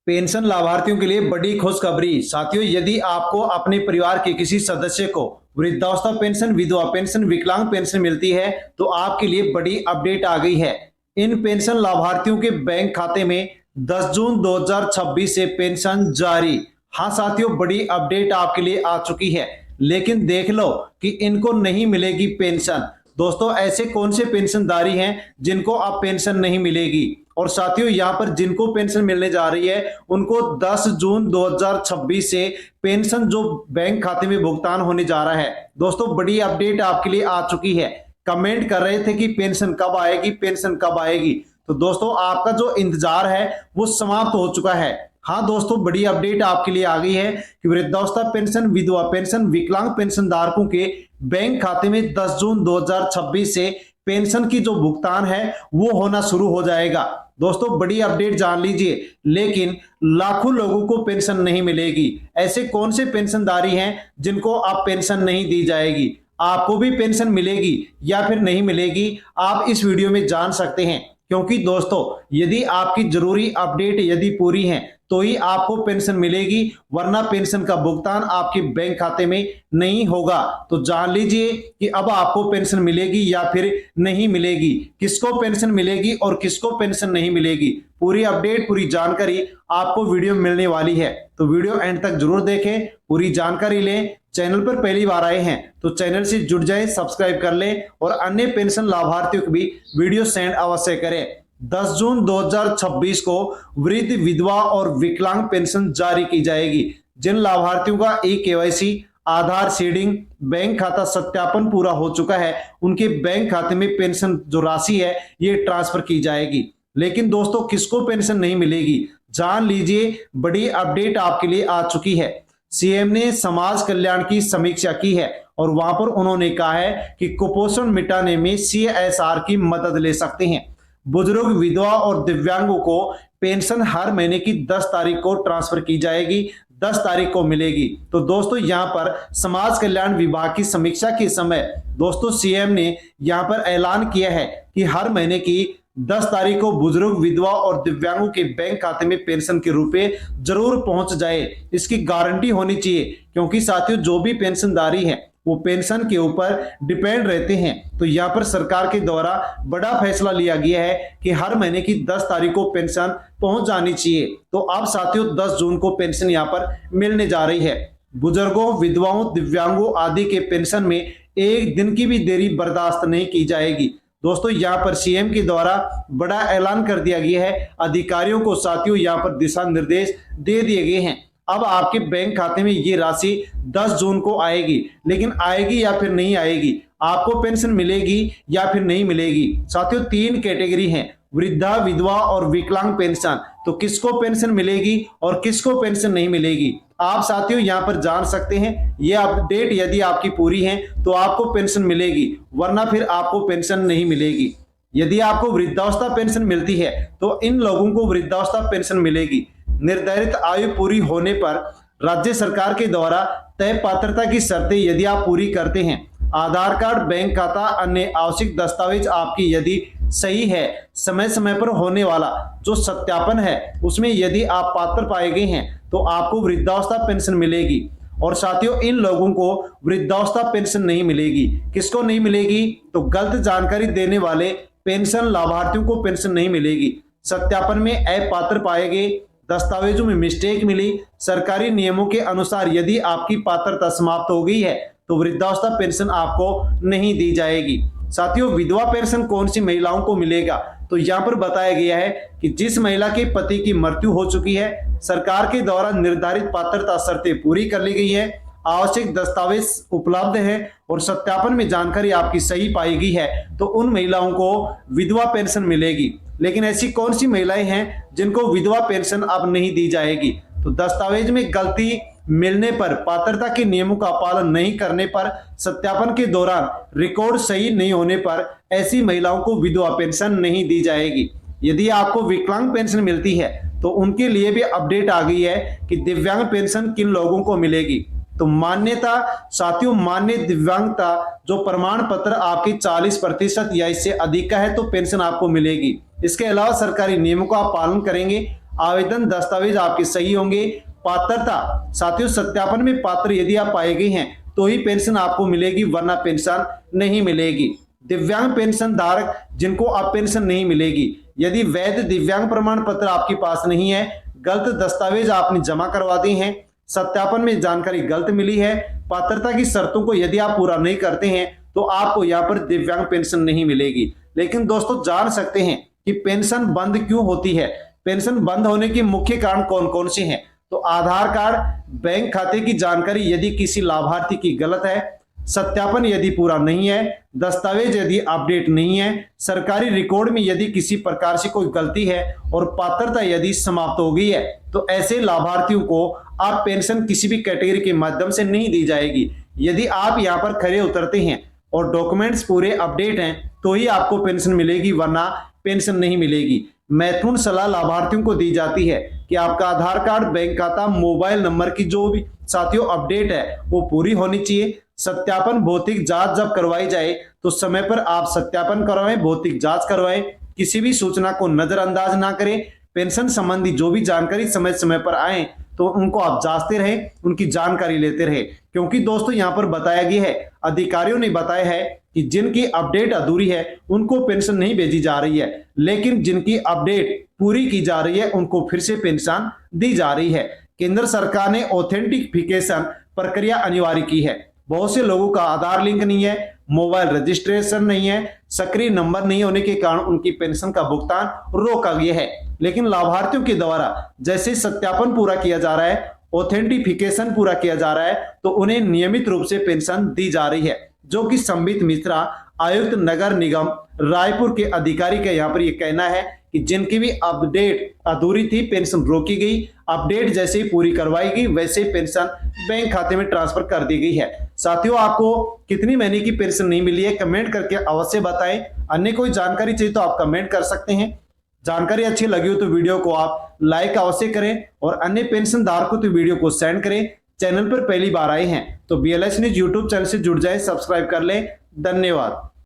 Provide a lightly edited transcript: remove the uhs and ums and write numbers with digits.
Pension लाभार्थियों के लिए बड़ी खुशखबरी। साथियों, यदि आपको अपने परिवार के किसी सदस्य को वृद्धावस्था पेंशन, विधवा पेंशन, विकलांग पेंशन मिलती है तो आपके लिए बड़ी अपडेट आ गई है। इन पेंशन लाभार्थियों के बैंक खाते में 10 जून 2026 से पेंशन जारी। हाँ साथियों, बड़ी अपडेट आपके लिए आ चुकी है, लेकिन देख लो कि इनको नहीं मिलेगी पेंशन। दोस्तों, ऐसे कौन से पेंशनधारी हैं जिनको अब पेंशन नहीं मिलेगी? और साथियों, यहाँ पर जिनको पेंशन मिलने जा रही है उनको 10 जून 2026 से पेंशन जो बैंक खाते में भुगतान होने जा रहा है। दोस्तों, बड़ी अपडेट आपके लिए आ चुकी है। कमेंट कर रहे थे कि पेंशन कब आएगी, पेंशन कब आएगी। तो दोस्तों, आपका जो इंतजार है वो समाप्त हो चुका है। हाँ दोस्तों, बड़ी अपडेट आपके लिए आ गई है कि वृद्धावस्था पेंशन, विधवा पेंशन, विकलांग पेंशन धारकों के बैंक खाते में 10 जून 2026 से पेंशन की जो भुगतान है वो होना शुरू हो जाएगा। दोस्तों, बड़ी अपडेट जान लीजिए, लेकिन लाखों लोगों को पेंशन नहीं मिलेगी। ऐसे कौन से पेंशनधारी हैं जिनको अब पेंशन नहीं दी जाएगी? आपको भी पेंशन मिलेगी या फिर नहीं मिलेगी, आप इस वीडियो में जान सकते हैं। क्योंकि दोस्तों, यदि आपकी जरूरी अपडेट यदि पूरी है तो ही आपको पेंशन मिलेगी, वरना पेंशन का भुगतान आपके बैंक खाते में नहीं होगा। तो जान लीजिए कि अब आपको पेंशन मिलेगी या फिर नहीं मिलेगी, किसको पेंशन मिलेगी और किसको पेंशन नहीं मिलेगी। पूरी अपडेट, पूरी जानकारी आपको वीडियो में मिलने वाली है, तो वीडियो एंड तक जरूर देखें, पूरी जानकारी लें। चैनल पर पहली बार आए हैं तो चैनल से जुड़ जाएं, सब्सक्राइब कर लें और अन्य पेंशन लाभार्थियों को भी वीडियो सेंड अवश्य करें। 10 जून 2026 को वृद्ध, विधवा और विकलांग पेंशन जारी की जाएगी। जिन लाभार्थियों का ई-केवाईसी, आधार सीडिंग, बैंक खाता सत्यापन पूरा हो चुका है, उनके बैंक खाते में पेंशन जो राशि है ये ट्रांसफर की जाएगी। लेकिन दोस्तों, किसको पेंशन नहीं मिलेगी, जान लीजिए। बड़ी अपडेट आपके लिए आ चुकी है। सीएम ने समाज कल्याण की समीक्षा की है और वहां पर उन्होंने कहा है कि कुपोषण मिटाने में सीएसआर की मदद ले सकते हैं। बुजुर्ग, विधवा और दिव्यांगों को पेंशन हर महीने की 10 तारीख को ट्रांसफर की जाएगी, 10 तारीख को मिलेगी। तो दोस्तों, यहाँ पर समाज कल्याण विभाग की समीक्षा के समय दोस्तों सीएम ने यहाँ पर ऐलान किया है कि हर महीने की 10 तारीख को बुजुर्ग, विधवा और दिव्यांगों के बैंक खाते में पेंशन के रुपए जरूर पहुंच जाए। इसकी गारंटी होनी चाहिए, क्योंकि साथियों जो भी पेंशनधारी है वो पेंशन के ऊपर डिपेंड रहते हैं। तो यहाँ पर सरकार के द्वारा बड़ा फैसला लिया गया है कि हर महीने की 10 तारीख को पेंशन पहुंच जानी चाहिए। तो अब साथियों 10 जून को पेंशन यहाँ पर मिलने जा रही है। बुजुर्गों, विधवाओं, दिव्यांगों आदि के पेंशन में एक दिन की भी देरी बर्दाश्त नहीं की जाएगी। दोस्तों, यहाँ पर सीएम के द्वारा बड़ा ऐलान कर दिया गया है। अधिकारियों को साथियों यहाँ पर दिशा निर्देश दे दिए गए हैं। अब आपके बैंक खाते में ये राशि 10 जून को आएगी, लेकिन आएगी या फिर नहीं आएगी, आपको पेंशन मिलेगी या फिर नहीं मिलेगी। साथियों, 3 कैटेगरी हैं, वृद्धा, विधवा और विकलांग पेंशन। तो किसको पेंशन मिलेगी और किसको पेंशन नहीं मिलेगी, आप साथियों यहाँ पर जान सकते हैं। ये अपडेट यदि आपकी पूरी है तो आपको पेंशन मिलेगी, वरना फिर आपको पेंशन नहीं मिलेगी। यदि आपको वृद्धावस्था पेंशन मिलती है तो इन लोगों को वृद्धावस्था पेंशन मिलेगी। निर्धारित आयु पूरी होने पर राज्य सरकार के द्वारा तय पात्रता की शर्तें यदि आप पूरी करते हैं, आधार कार्ड, बैंक खाता, अन्य आवश्यक दस्तावेज आपकी यदि सही है, समय समय पर होने वाला जो सत्यापन है उसमें यदि आप पात्र पाए गए हैं तो आपको वृद्धावस्था पेंशन मिलेगी। और साथियों, इन लोगों को वृद्धावस्था पेंशन नहीं मिलेगी। किसको नहीं मिलेगी? तो गलत जानकारी देने वाले पेंशन लाभार्थियों को पेंशन नहीं मिलेगी। सत्यापन में अपात्र पाए गए, दस्तावेजों में मिस्टेक मिली, सरकारी नियमों के अनुसार यदि आपकी पात्रता समाप्त हो गई है तो वृद्धावस्था पेंशन आपको नहीं दी जाएगी। साथियों, विधवा पेंशन कौन सी महिलाओं को मिलेगा? तो यहाँ पर बताया गया है कि जिस महिला के पति की मृत्यु हो चुकी है, सरकार के द्वारा निर्धारित पात्रता शर्तें पूरी कर ली गई है, आवश्यक दस्तावेज उपलब्ध है और सत्यापन में जानकारी आपकी सही पाई गई है, तो उन महिलाओं को विधवा पेंशन मिलेगी। लेकिन ऐसी कौन सी महिलाएं हैं जिनको विधवा पेंशन अब नहीं दी जाएगी? तो दस्तावेज में गलती मिलने पर, पात्रता के नियमों का पालन नहीं करने पर, सत्यापन के दौरान रिकॉर्ड सही नहीं होने पर ऐसी महिलाओं को विधवा पेंशन नहीं दी जाएगी। यदि आपको विकलांग पेंशन मिलती है तो उनके लिए भी अपडेट आ गई है कि दिव्यांग पेंशन किन लोगों को मिलेगी। तो मान्यता साथियों, मान्य दिव्यांगता जो प्रमाण पत्र आपकी 40% या इससे अधिक का है तो पेंशन आपको मिलेगी। इसके अलावा सरकारी नियमों का आप पालन करेंगे, आवेदन दस्तावेज आपके सही होंगे। पात्रता साथियों, सत्यापन में पात्र यदि आप पाए गए हैं तो ही पेंशन आपको मिलेगी, वरना पेंशन नहीं मिलेगी। दिव्यांग पेंशन धारक जिनको अब पेंशन नहीं मिलेगी, यदि वैध दिव्यांग प्रमाण पत्र आपके पास नहीं है, गलत दस्तावेज आपने जमा करवा दिए हैं, सत्यापन में जानकारी गलत मिली है, पात्रता की शर्तों को यदि आप पूरा नहीं करते हैं तो आपको यहाँ पर दिव्यांग पेंशन नहीं मिलेगी। लेकिन दोस्तों जान सकते हैं कि पेंशन बंद क्यों होती है, पेंशन बंद होने के मुख्य कारण कौन कौन से हैं। तो आधार कार्ड, बैंक खाते की जानकारी यदि किसी लाभार्थी की गलत है, सत्यापन यदि पूरा नहीं है, दस्तावेज यदि अपडेट नहीं है, सरकारी रिकॉर्ड में यदि किसी प्रकार से कोई गलती है और पात्रता यदि समाप्त हो गई है, तो ऐसे लाभार्थियों को आप पेंशन किसी भी कैटेगरी के माध्यम से नहीं दी जाएगी। यदि आप यहाँ पर खरे उतरते हैं और डॉक्यूमेंट्स पूरे अपडेट हैं तो ही आपको पेंशन मिलेगी, वरना पेंशन नहीं मिलेगी। महत्वपूर्ण सलाह लाभार्थियों को दी जाती है कि आपका आधार कार्ड, बैंक खाता, मोबाइल नंबर की जो भी साथियों अपडेट है वो पूरी होनी चाहिए। सत्यापन भौतिक जांच जब करवाई जाए तो समय पर आप सत्यापन करवाएं, भौतिक जांच करवाएं, किसी भी सूचना को नजरअंदाज ना करें। पेंशन संबंधी जो भी जानकारी समय समय पर आए तो उनको आप जांचते रहे, उनकी जानकारी लेते रहे, क्योंकि दोस्तों यहाँ पर बताया गया है, अधिकारियों ने बताया है कि जिनकी अपडेट अधूरी है उनको पेंशन नहीं भेजी जा रही है, लेकिन जिनकी अपडेट पूरी की जा रही है उनको फिर से पेंशन दी जा रही है। केंद्र सरकार ने ऑथेंटिफिकेशन प्रक्रिया अनिवार्य की है। बहुत से लोगों का आधार लिंक नहीं है, मोबाइल रजिस्ट्रेशन नहीं है, सक्रिय नंबर नहीं होने के कारण उनकी पेंशन का भुगतान रोका गया है। लेकिन लाभार्थियों के द्वारा जैसे सत्यापन पूरा किया जा रहा है, ऑथेंटिफिकेशन पूरा किया जा रहा है, तो उन्हें नियमित रूप से पेंशन दी जा रही है, जो कि संबित मिश्रा, आयुक्त नगर निगम रायपुर के अधिकारी का यहाँ पर यह कहना है कि जिनकी भी अपडेट अधूरी थी पेंशन रोकी गई, अपडेट जैसे ही पूरी करवाई गई वैसे ही पेंशन बैंक खाते में ट्रांसफर कर दी गई है। साथियों, आपको कितनी महीने की पेंशन नहीं मिली है कमेंट करके अवश्य बताएं। अन्य कोई जानकारी चाहिए तो आप कमेंट कर सकते हैं। जानकारी अच्छी लगी हो तो वीडियो को आप लाइक अवश्य करें और अन्य पेंशन धारकों तो वीडियो को सेंड करें। चैनल पर पहली बार आए हैं तो BLS न्यूज यूट्यूब चैनल से जुड़ जाए, सब्सक्राइब कर लें। धन्यवाद।